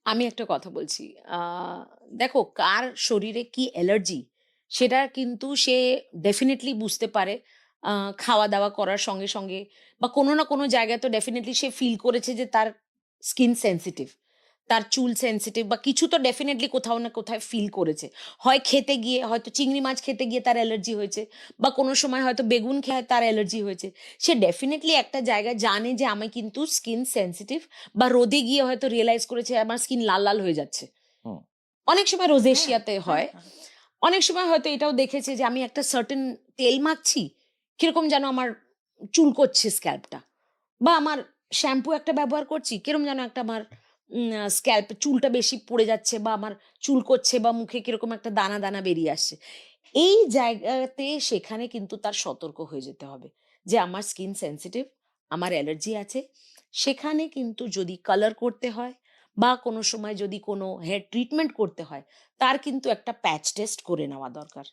আমি একটা কথা বলছি। আ দেখো কার শরীরে কি অ্যালার্জি সেটা কিন্তু সে ডেফিনিটলি বুঝতে পারে আ খাওয়া-দাওয়া করার সঙ্গে বা কোনো না কোনো জায়গায় তো ডেফিনিটলি সে ফিল করেছে যে তার স্কিন সেনসিটিভ। তার চুল সেনসিটিভ বা কিছু তো ডেফিনিটলি কোথাও না কোথাও ফিল করেছে। হয় খেতে গিয়ে হয়তো চিংড়ি মাছ খেতে গিয়ে তার অ্যালার্জি হয়েছে বা কোনো সময় হয়তো বেগুন খেয়ে তার অ্যালার্জি হয়েছে। সে ডেফিনিটলি একটা জায়গায় জানে যে আমি কিন্তু স্কিন সেনসিটিভ বা রোদে গিয়ে হয়তো রিয়ালাইজ করেছে আমার স্কিন লাল হয়ে যাচ্ছে। হুম, অনেক সময় হ্যাঁ, রোজেশিয়াতে হ্যাঁ, হয়। হ্যাঁ। অনেক সময় হয়তো এটাও দেখেছে যে আমি একটা সার্টেন তেল মাখছি, কিরকম যেন আমার চুলকোচ্ছে স্ক্যাল্পটা। বা আমার শ্যাম্পু একটা ব্যবহার করছি, কিরম যেন একটা আমার স্ক্যাল্প চুলটা বেশি পড়ে যাচ্ছে বা আমার চুলকোচ্ছে বা মুখে কিরকম একটা দানা বেরিয়ে আসছে। এই জায়গাতে সেখানে কিন্তু তার সতর্ক হয়ে যেতে হবে যে আমার স্কিন সেনসিটিভ, আমার অ্যালার্জি আছে। সেখানে কিন্তু যদি কালার করতে হয় বা কোনো সময় যদি কোনো হেয়ার ট্রিটমেন্ট করতে হয়, তার কিন্তু একটা প্যাচ টেস্ট করে নেওয়া দরকার।